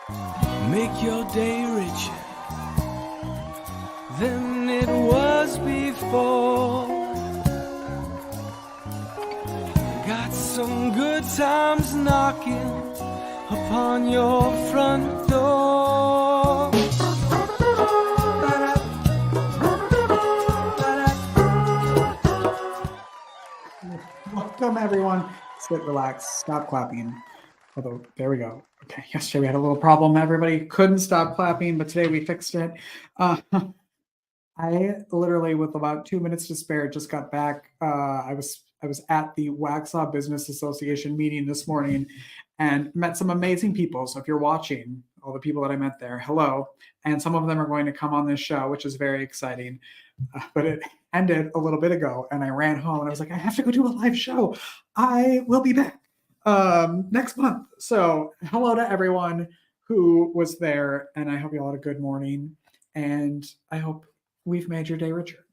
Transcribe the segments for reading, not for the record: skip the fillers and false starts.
Make your day richer than it was before. Got some good times knocking upon your front door. Welcome, everyone. Sit, relax, stop clapping. Although, there we go. Okay, yesterday we had a little problem. Everybody couldn't stop clapping, but today we fixed it. I literally, with about 2 minutes to spare, just got back. I was at the Waxhaw Business Association meeting this morning and met some amazing people. So if you're watching, all the people that I met there, hello. And some of them are going to come on this show, which is very exciting. But it ended a little bit ago, and I ran home and I was like, I have to go do a live show. I will be back next month. So hello to everyone who was there, and I hope you all had a good morning, and I hope we've made your day richer.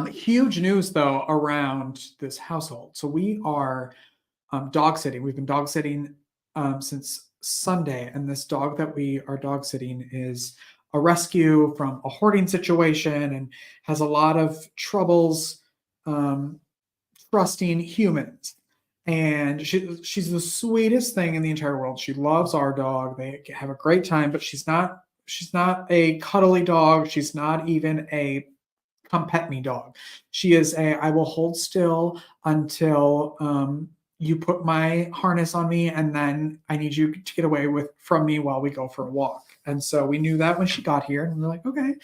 Huge news though around this household. So we are dog sitting. We've been dog sitting since Sunday, and this dog that we are dog sitting is a rescue from a hoarding situation and has a lot of troubles trusting humans. And she's the sweetest thing in the entire world. She loves our dog. They have a great time, but she's not a cuddly dog. She's not even a come pet me dog. She is I will hold still until you put my harness on me, and then I need you to get away from me while we go for a walk. And so we knew that when she got here, and we were like, okay,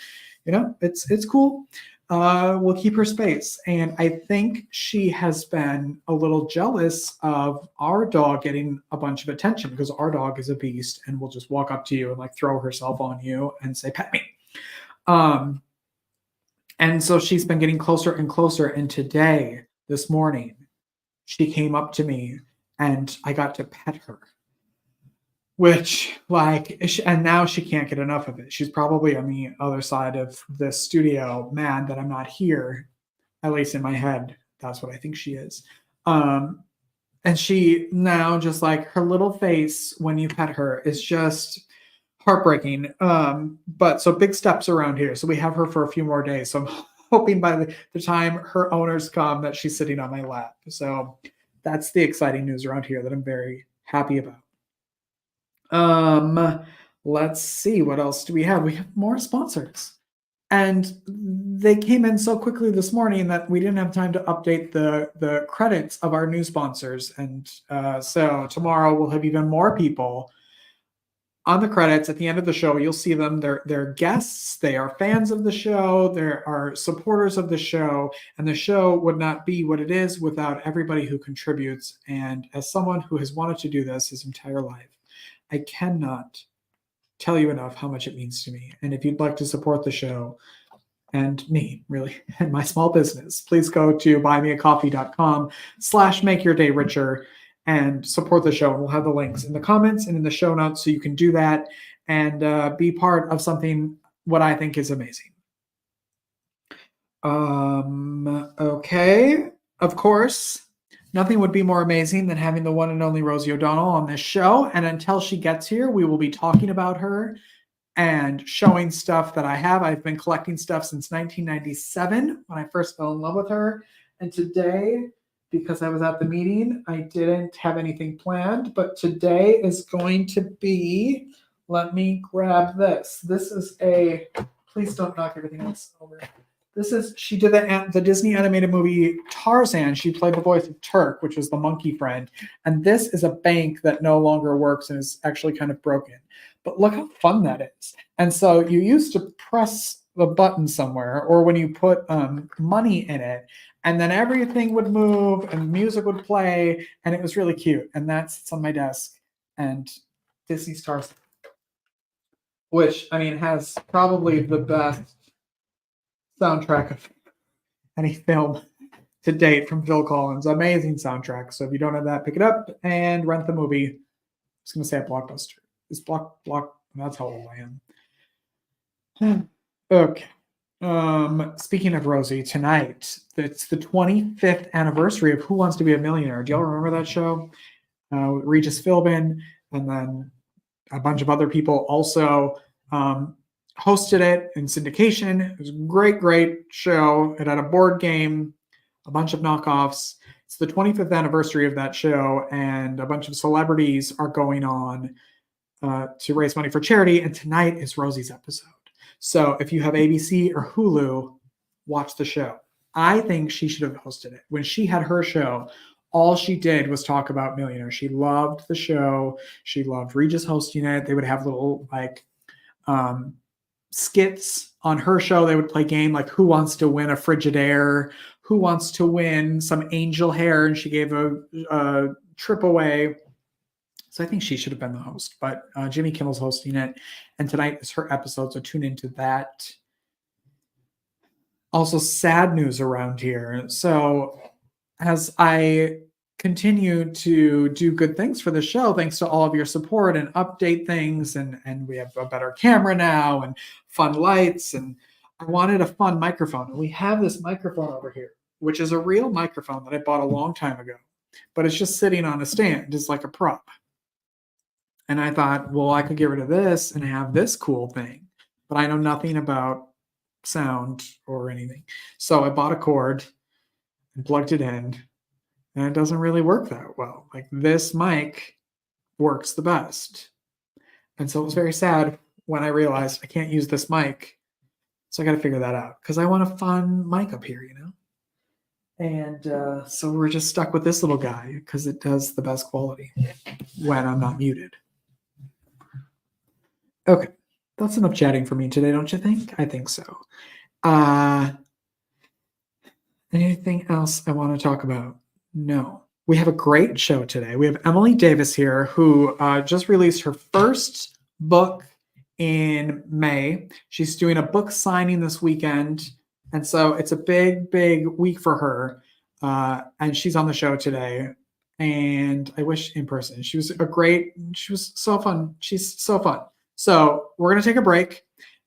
it's cool. We'll keep her space. And I think she has been a little jealous of our dog getting a bunch of attention, because our dog is a beast and will just walk up to you and like throw herself on you and say, pet me. And so she's been getting closer and closer. And today, this morning, she came up to me and I got to pet her. And now she can't get enough of it. She's probably on the other side of the studio, mad that I'm not here. At least in my head, that's what I think she is. And she now, just like her little face when you pet her, is just heartbreaking. But so big steps around here. So we have her for a few more days. So I'm hoping by the time her owners come that she's sitting on my lap. So that's the exciting news around here that I'm very happy about. Let's see, what else do we have? We have more sponsors, and they came in so quickly this morning that we didn't have time to update the credits of our new sponsors. And so tomorrow we'll have even more people on the credits. At the end of the show, you'll see them. They're guests. They are fans of the show. There are supporters of the show, and the show would not be what it is without everybody who contributes. And as someone who has wanted to do this his entire life, I cannot tell you enough how much it means to me. And if you'd like to support the show and me, really, and my small business, please go to buymeacoffee.com/makeyourdayricher and support the show. We'll have the links in the comments and in the show notes, so you can do that and be part of something what I think is amazing. Okay, of course, nothing would be more amazing than having the one and only Rosie O'Donnell on this show. And until she gets here, we will be talking about her and showing stuff that I have. I've been collecting stuff since 1997 when I first fell in love with her. And today, because I was at the meeting, I didn't have anything planned, but today is going to be, let me grab this. This is please don't knock everything else over. She did the Disney animated movie Tarzan. She played the voice of Turk, which was the monkey friend. And this is a bank that no longer works and is actually kind of broken. But look how fun that is. And so you used to press the button somewhere, or when you put money in it, and then everything would move and music would play, and it was really cute. And that sits on my desk. And Disney's Tarzan, which, I mean, has probably the best soundtrack of any film to date from Phil Collins. Amazing soundtrack. So if you don't have that, pick it up and rent the movie. I was going to say a Blockbuster. It's block. That's how old I am. Okay. Speaking of Rosie, tonight, it's the 25th anniversary of Who Wants to Be a Millionaire. Do y'all remember that show? Regis Philbin, and then a bunch of other people also hosted it in syndication. It was a great, great show. It had a board game, a bunch of knockoffs. It's the 25th anniversary of that show, and a bunch of celebrities are going on to raise money for charity. And tonight is Rosie's episode. So if you have ABC or Hulu, watch the show. I think she should have hosted it. When she had her show, all she did was talk about Millionaire. She loved the show. She loved Regis hosting it. They would have little skits on her show. They would play game like Who Wants to Win a Frigidaire? Who wants to win some angel hair? And she gave a trip away. So I think she should have been the host, but Jimmy Kimmel's hosting it. And tonight is her episode, so tune into that. Also, sad news around here. So as I continue to do good things for the show, thanks to all of your support and update things, and we have a better camera now and fun lights, and I wanted a fun microphone. And we have this microphone over here, which is a real microphone that I bought a long time ago, but it's just sitting on a stand. It's like a prop. And I thought, well, I could get rid of this and have this cool thing, but I know nothing about sound or anything. So I bought a cord and plugged it in, and it doesn't really work that well. Like, this mic works the best. And so it was very sad when I realized I can't use this mic. So I got to figure that out, because I want a fun mic up here, you know? And so we're just stuck with this little guy because it does the best quality when I'm not muted. Okay, that's enough chatting for me today, don't you think? I think so. Anything else I want to talk about? No. We have a great show today. We have Emily Davis here, who just released her first book in May. She's doing a book signing this weekend, and so it's a big, big week for her. And she's on the show today, and I wish in person. She was so fun. She's so fun. So we're going to take a break,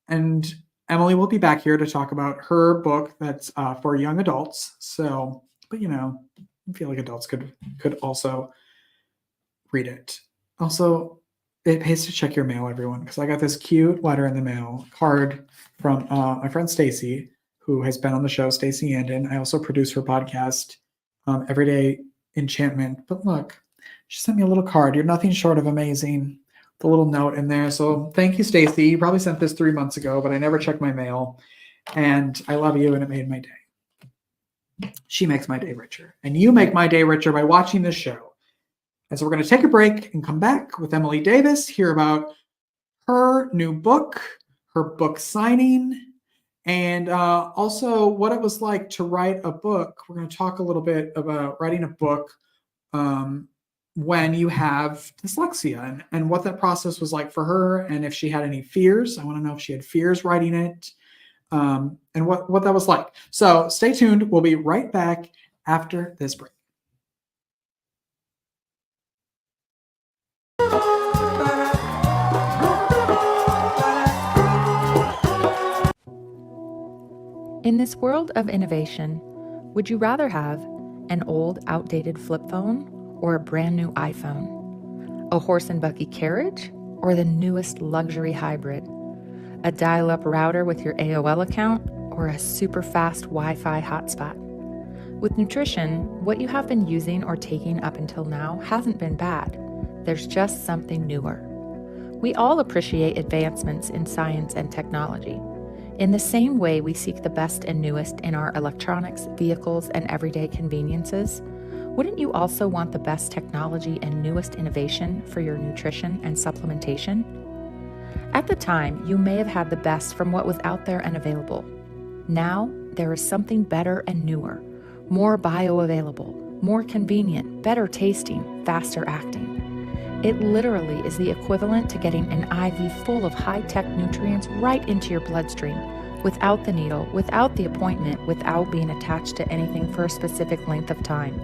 and Emily will be back here to talk about her book that's for young adults. So, but you know, I feel like adults could also read it. Also, it pays to check your mail, everyone, because I got this cute letter in the mail card from my friend Stacy, who has been on the show, Stacy Andon. I also produce her podcast, Everyday Enchantment. But look, she sent me a little card. You're nothing short of amazing. The little note in there. So thank you, Stacy. You probably sent this 3 months ago, but I never checked my mail. And I love you, and it made my day. She makes my day richer. And you make my day richer by watching this show. And so we're going to take a break and come back with Emily Davis, hear about her new book, her book signing, and also what it was like to write a book. We're going to talk a little bit about writing a book when you have dyslexia, and what that process was like for her, and if she had any fears. I want to know if she had fears writing it, and what that was like. So stay tuned. We'll be right back after this break. In this world of innovation, would you rather have an old, outdated flip phone or a brand new iPhone? A horse and buggy carriage or the newest luxury hybrid? A dial-up router with your AOL account or a super fast Wi-Fi hotspot? With nutrition, what you have been using or taking up until now hasn't been bad. There's just something newer. We all appreciate advancements in science and technology. In the same way we seek the best and newest in our electronics, vehicles, and everyday conveniences, wouldn't you also want the best technology and newest innovation for your nutrition and supplementation? At the time, you may have had the best from what was out there and available. Now, there is something better and newer, more bioavailable, more convenient, better tasting, faster acting. It literally is the equivalent to getting an IV full of high-tech nutrients right into your bloodstream, without the needle, without the appointment, without being attached to anything for a specific length of time.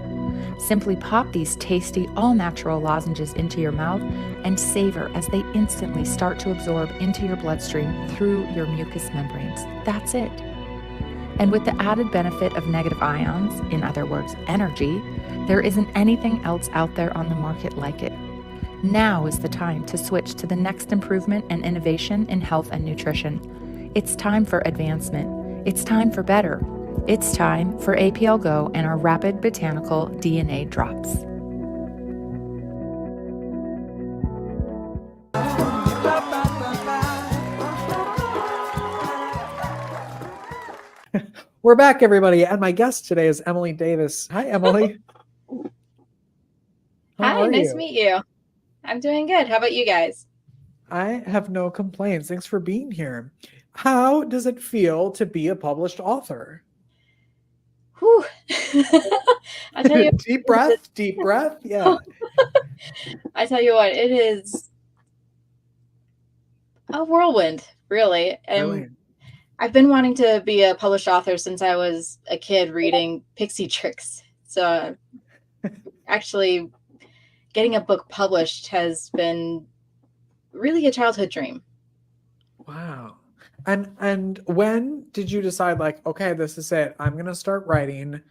Simply pop these tasty, all-natural lozenges into your mouth and savor as they instantly start to absorb into your bloodstream through your mucous membranes. That's it. And with the added benefit of negative ions, in other words, energy, there isn't anything else out there on the market like it. Now is the time to switch to the next improvement and innovation in health and nutrition. It's time for advancement. It's time for better. It's time for APL Go and our rapid botanical DNA drops. We're back, everybody, and my guest today is Emily Davis. Hi, Emily. Hi, nice to meet you. I'm doing good. How about you guys? I have no complaints. Thanks for being here. How does it feel to be a published author? Whew. I tell you, deep breath. Yeah. I tell you what, it is a whirlwind, really. And Brilliant. I've been wanting to be a published author since I was a kid reading Pixie Tricks. So actually getting a book published has been really a childhood dream. Wow. And when did you decide, like, okay, this is it, I'm gonna start writing?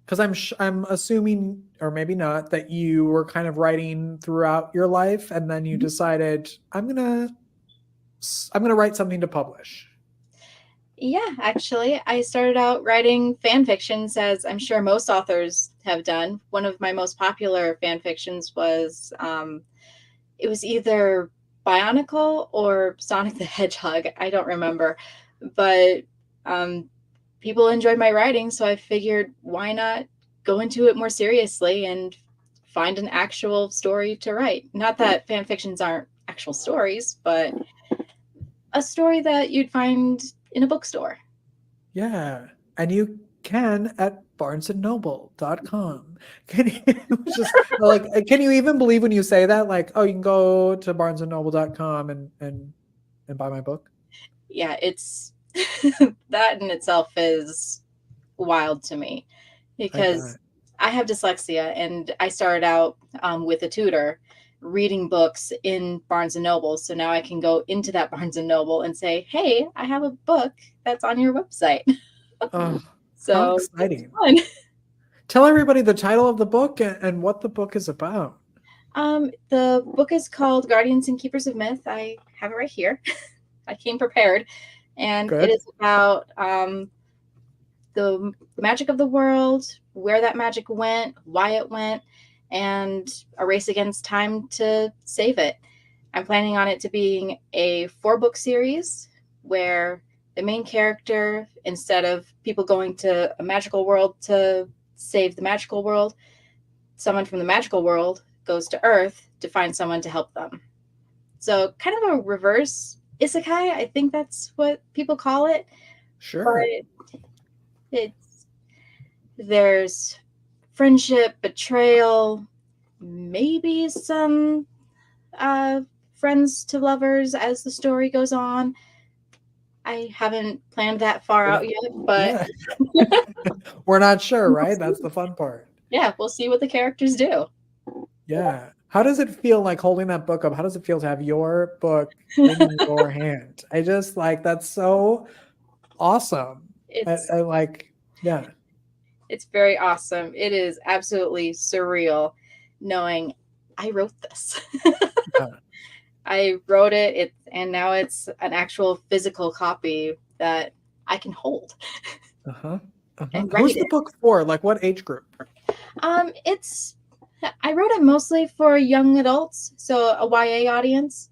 Because I'm assuming, or maybe not, that you were kind of writing throughout your life, and then you decided, I'm gonna write something to publish. Yeah, actually, I started out writing fan fictions, as I'm sure most authors have done. One of my most popular fan fictions was, it was either Bionicle or Sonic the Hedgehog. I don't remember, but people enjoyed my writing, so I figured, why not go into it more seriously and find an actual story to write? Not that fan fictions aren't actual stories, but a story that you'd find in a bookstore. Yeah, and you can at barnesandnoble.com. Can you just like, can you even believe when you say that? Like, oh, you can go to barnesandnoble.com and buy my book? Yeah, it's that in itself is wild to me, because I have dyslexia, and I started out with a tutor reading books in Barnes and Noble. So now I can go into that Barnes and Noble and say, hey, I have a book that's on your website. Oh, so how exciting. Fun. Tell everybody the title of the book and what the book is about. The book is called Guardians and Keepers of Myth. I have it right here. I came prepared. And Good. It is about the magic of the world, where that magic went, why it went, and a race against time to save it. I'm planning on it to being a 4-book series where the main character, instead of people going to a magical world to save the magical world, someone from the magical world goes to Earth to find someone to help them. So kind of a reverse isekai, I think that's what people call it. Sure. But there's friendship, betrayal, maybe some friends to lovers as the story goes on. I haven't planned that far out yet, but yeah. We're not sure, right? That's the fun part. Yeah, we'll see what the characters do. Yeah. How does it feel, like, holding that book up? How does it feel to have your book in your hand? I just, like, that's so awesome. I like, yeah. It's very awesome. It is absolutely surreal knowing I wrote this. Yeah. I wrote it, and now it's an actual physical copy that I can hold. And who's the book for? Like, what age group? I wrote it mostly for young adults, so a YA audience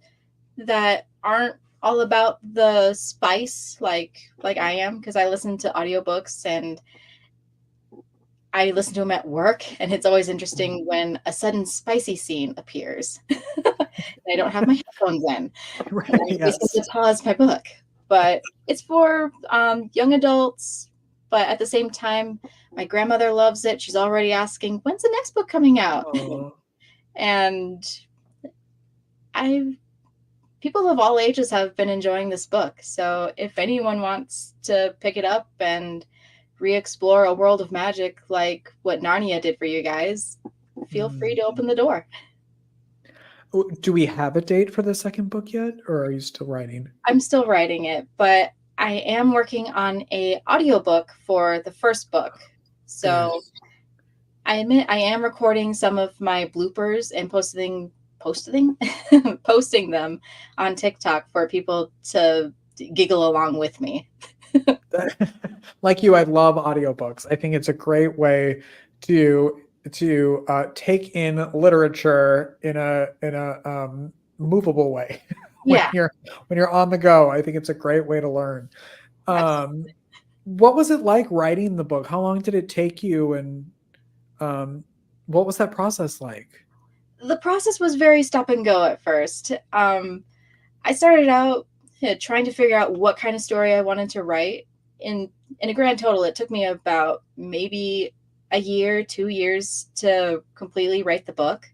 that aren't all about the spice like I am, because I listen to audiobooks and I listen to them at work, and it's always interesting when a sudden spicy scene appears. I don't have my headphones in. Right, I have to pause my book. But it's for young adults, but at the same time, my grandmother loves it. She's already asking, when's the next book coming out? And people of all ages have been enjoying this book. So if anyone wants to pick it up and re-explore a world of magic like what Narnia did for you guys, feel free to open the door. Do we have a date for the second book yet, or are you still writing? I'm still writing it, but I am working on a audiobook for the first book. So I admit I am recording some of my bloopers and posting posting them on TikTok for people to giggle along with me. Like you, I love audiobooks. I think it's a great way to take in literature in a movable way. Yeah, When you're on the go, I think it's a great way to learn. absolutely. What was it like writing the book? How long did it take you, and what was that process like? The process was very stop and go at first. I started out trying to figure out what kind of story I wanted to write. In a grand total, it took me about maybe a year, 2 years to completely write the book.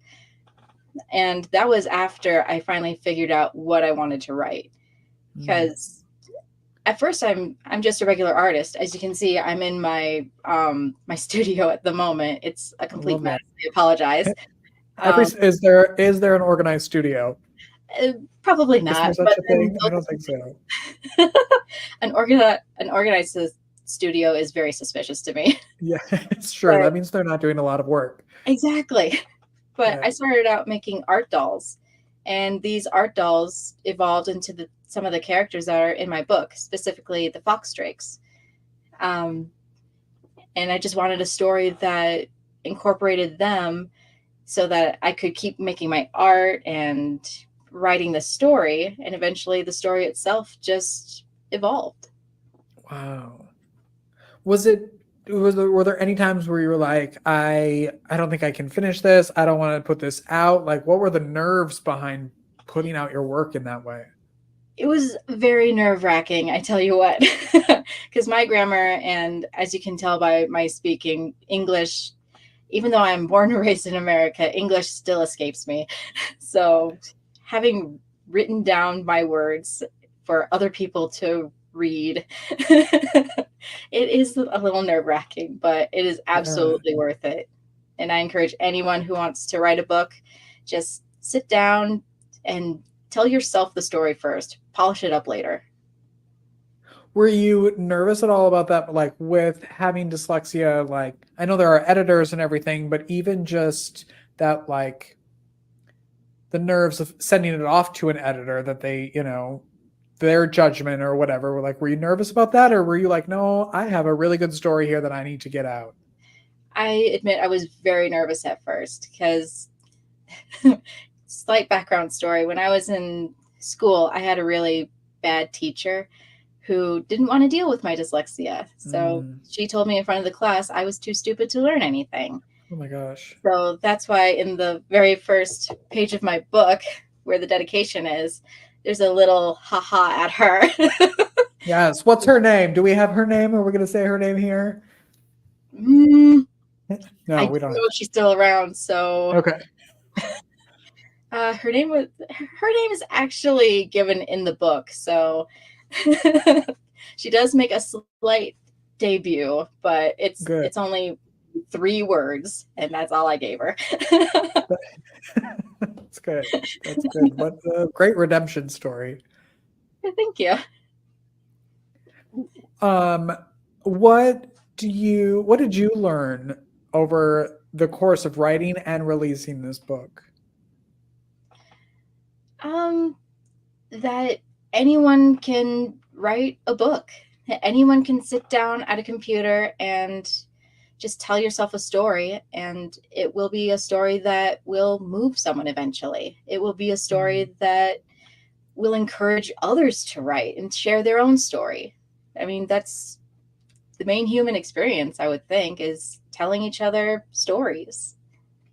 And that was after I finally figured out what I wanted to write. Because at first I'm just a regular artist. As you can see, I'm in my my studio at the moment. It's a complete mess. I apologize. Is there an organized studio? Probably Is not. there such But a thing? I don't think so. an organized studio is very suspicious to me. Yeah, it's true. But That means they're not doing a lot of work. exactly. But Yeah. I started out making art dolls, and these art dolls evolved into some of the characters that are in my book, specifically the fox drakes. Um, and I just wanted a story that incorporated them so that I could keep making my art and writing the story, and eventually the story itself just evolved. Wow. Were there any times where you were like, I don't think I can finish this. I don't want to put this out. Like, what were the nerves behind putting out your work in that way? It was very nerve-wracking, I tell you what, because my grammar, and as you can tell by my speaking English, even though I'm born and raised in America, English still escapes me. So having written down my words for other people to read, it is a little nerve-wracking, but it is Yeah. absolutely worth it. And I encourage anyone who wants to write a book, just sit down and tell yourself the story first, polish it up later. Were you nervous at all about that? Like with having dyslexia, like I know there are editors and everything, but even just that, like the nerves of sending it off to an editor that they, their judgment or whatever. Like, were you nervous about that? Or were you like, no, I have a really good story here that I need to get out? I admit I was very nervous at first because, slight background story, when I was in school, I had a really bad teacher who didn't want to deal with my dyslexia. So she told me in front of the class I was too stupid to learn anything. Oh my gosh. So that's why in the very first page of my book, where the dedication is, there's a little haha at her. Yes. What's her name? Do we have her name? Are we going to say her name here? No, No, I we don't don't. know if she's still around. So Okay. her name is actually given in the book. So she does make a slight debut, but Good. it's only 3 words, and that's all I gave her. That's good. That's good. What a great redemption story. Thank you. What did you learn over the course of writing and releasing this book? That anyone can write a book. Anyone can sit down at a computer and just tell yourself a story, and it will be a story that will move someone eventually. It will be a story that will encourage others to write and share their own story. I mean, that's the main human experience, I would think, is telling each other stories.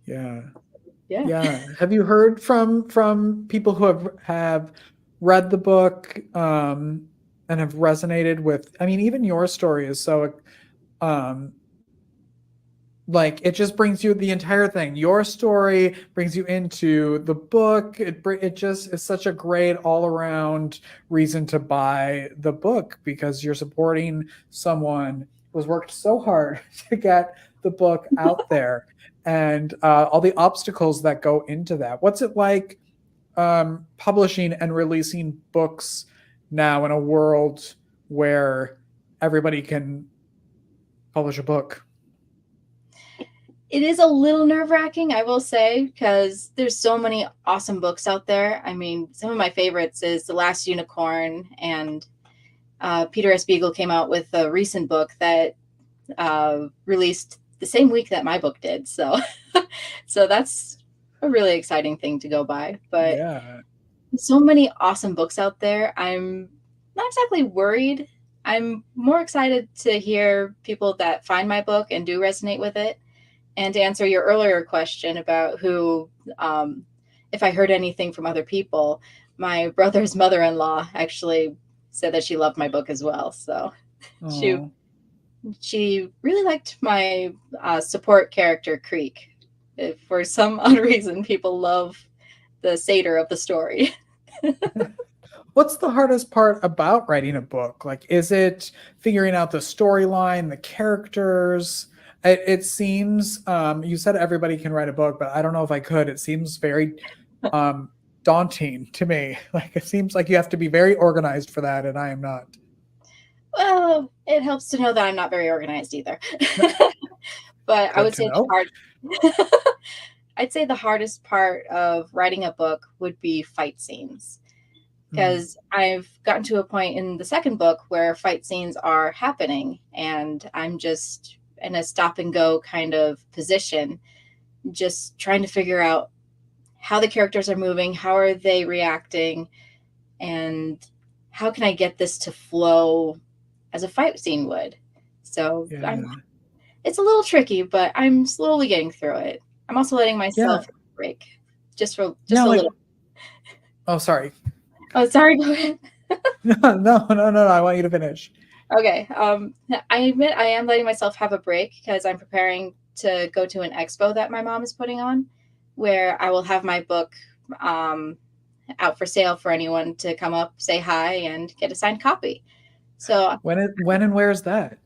Yeah. Yeah. Yeah. Have you heard from people who have read the book and have resonated with, I mean, even your story is so like it just brings you the entire thing. Your story brings you into the book. It just is such a great all around reason to buy the book, because you're supporting someone who's worked so hard to get the book out there, and all the obstacles that go into that. What's it like publishing and releasing books now in a world where everybody can publish a book? It is a little nerve-wracking, I will say, because there's so many awesome books out there. I mean, some of my favorites is The Last Unicorn, and Peter S. Beagle came out with a recent book that released the same week that my book did. So, so that's a really exciting thing to go by. But Yeah. so many awesome books out there. I'm not exactly worried. I'm more excited to hear people that find my book and do resonate with it. And to answer your earlier question about who, if I heard anything from other people, my brother's mother-in-law actually said that she loved my book as well. So she Aw. she really liked my support character Creek. For some odd reason, people love the satyr of the story. What's the hardest part about writing a book? Like, is it figuring out the storyline, the characters? It seems, you said everybody can write a book, but I don't know if I could. It seems very daunting to me. Like, it seems like you have to be very organized for that, and I am not. Well, it helps to know that I'm not very organized either. But I Good would to say know. I'd say the hardest part of writing a book would be fight scenes, Mm, because I've gotten to a point in the second book where fight scenes are happening and I'm just in a stop and go kind of position, just trying to figure out how the characters are moving, how are they reacting, and how can I get this to flow as a fight scene would. So yeah. it's a little tricky, but I'm slowly getting through it. I'm also letting Yeah. myself break just Yeah. a Like, little. oh, sorry. Oh, sorry. Go ahead. No. I want you to finish. Okay. I admit I am letting myself have a break because I'm preparing to go to an expo that my mom is putting on, where I will have my book um, out for sale for anyone to come up, say hi, and get a signed copy. So When and where is that?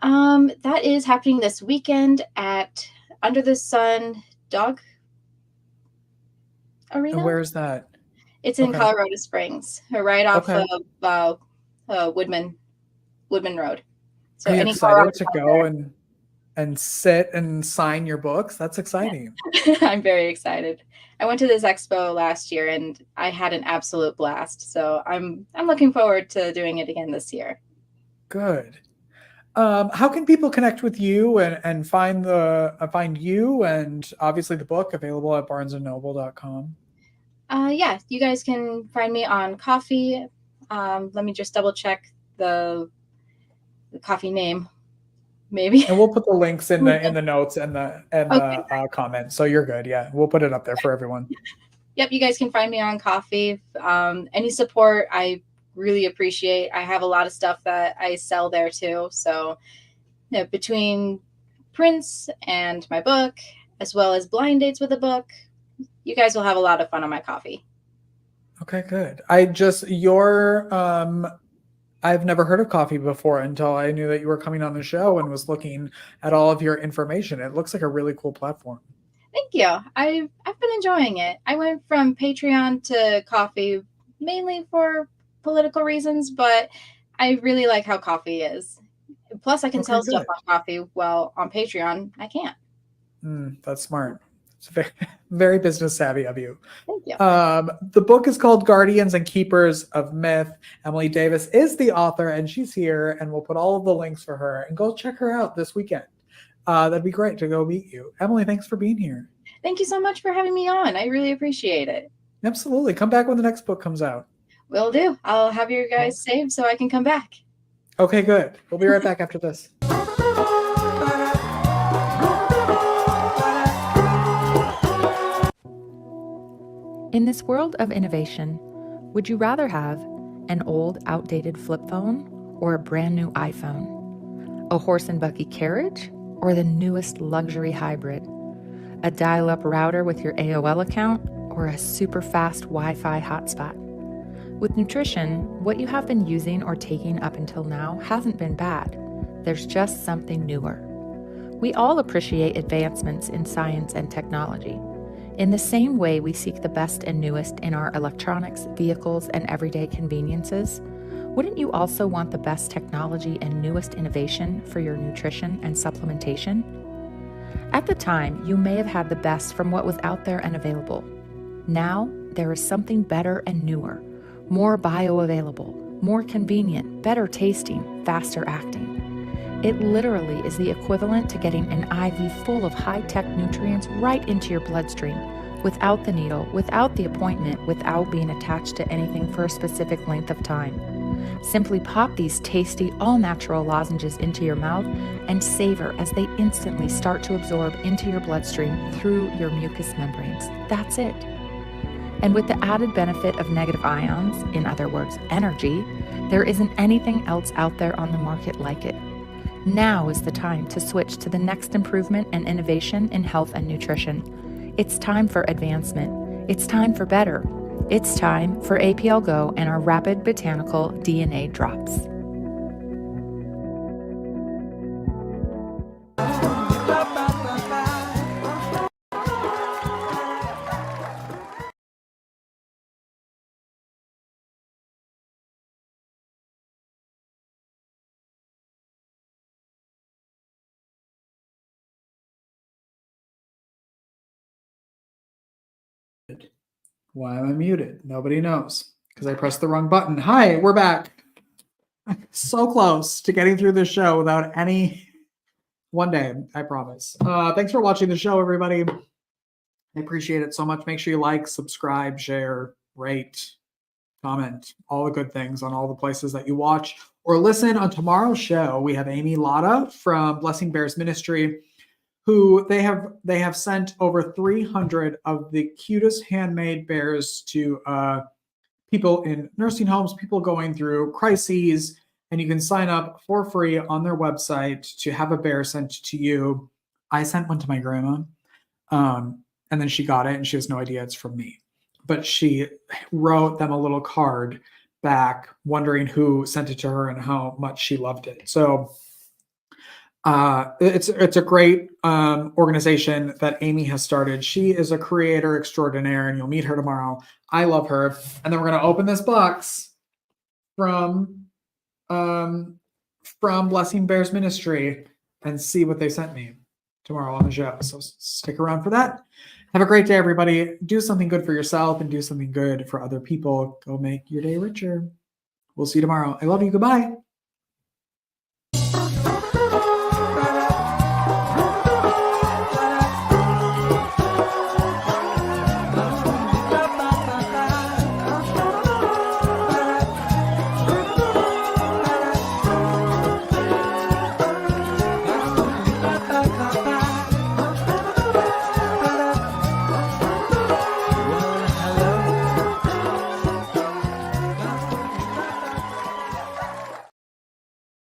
that is happening this weekend at Under the Sun Dog And Arena. where is that? It's in Okay. Colorado Springs, right off Okay. of Woodman Road. So Are you any Colorado excited to out go and sit and sign your books? That's exciting. there, I'm very excited. I went to this expo last year and I had an absolute blast. So I'm looking forward to doing it again this year. Good. How can people connect with you and find you and obviously the book available at barnesandnoble.com? Yeah, you guys can find me on Coffee. Let me just double check the coffee name, maybe. And we'll put the links in the notes and the Okay. comments. So you're good. Yeah, we'll put it up there for everyone. Yep, you guys can find me on Coffee. Any support, I really appreciate. I have a lot of stuff that I sell there too. So, between prints and my book, as well as blind dates with a book, you guys will have a lot of fun on my Coffee. Okay, good. I've never heard of coffee before until I knew that you were coming on the show and was looking at all of your information. It looks like a really cool platform. Thank you. I've been enjoying it. I went from Patreon to Coffee mainly for political reasons, but I really like how Coffee is. Plus, I can Okay, sell stuff good. on Coffee, while on Patreon I can't. That's smart. It's very, very business savvy of you. Thank you. The book is called Guardians and Keepers of Myth. Emily Davis is the author, and she's here, and we'll put all of the links for her. And go check her out this weekend. That'd be great to go meet you. Emily, thanks for being here. Thank you so much for having me on. I really appreciate it. Absolutely. Come back when the next book comes out. Will do. I'll have your guys saved so I can come back. Okay, good. We'll be right back after this. In this world of innovation, would you rather have an old, outdated flip phone or a brand new iPhone? A horse and buggy carriage or the newest luxury hybrid? A dial-up router with your AOL account or a super fast Wi-Fi hotspot? With nutrition, what you have been using or taking up until now hasn't been bad. There's just something newer. We all appreciate advancements in science and technology. In the same way we seek the best and newest in our electronics, vehicles, and everyday conveniences, wouldn't you also want the best technology and newest innovation for your nutrition and supplementation? At the time, you may have had the best from what was out there and available. Now, there is something better and newer, more bioavailable, more convenient, better tasting, faster acting. It literally is the equivalent to getting an IV full of high-tech nutrients right into your bloodstream, without the needle, without the appointment, without being attached to anything for a specific length of time. Simply pop these tasty, all-natural lozenges into your mouth and savor as they instantly start to absorb into your bloodstream through your mucous membranes. That's it. And with the added benefit of negative ions, in other words, energy, there isn't anything else out there on the market like it. Now is the time to switch to the next improvement and innovation in health and nutrition. It's time for advancement. It's time for better. It's time for APL Go and our rapid botanical DNA drops. Why am I muted? Nobody knows because I pressed the wrong button. Hi, we're back. So close to getting through this show without any. One day, I promise. Thanks for watching the show, everybody. I appreciate it so much. Make sure you like, subscribe, share, rate, comment, all the good things on all the places that you watch or listen. On tomorrow's show, we have Amy Lotta from Blessing Bears Ministry, who they have sent over 300 of the cutest handmade bears to people in nursing homes, people going through crises, and you can sign up for free on their website to have a bear sent to you. I sent one to my grandma, and then she got it, and she has no idea it's from me. But she wrote them a little card back, wondering who sent it to her and how much she loved it. So it's a great organization that Amy has started. She is a creator extraordinaire, and you'll meet her tomorrow. I love her. And then we're going to open this box from Blessing Bears Ministry and see what they sent me tomorrow on the show. So stick around for that. Have a great day, everybody. Do something good for yourself and do something good for other people. Go make your day richer. We'll see you tomorrow. I love you. Goodbye.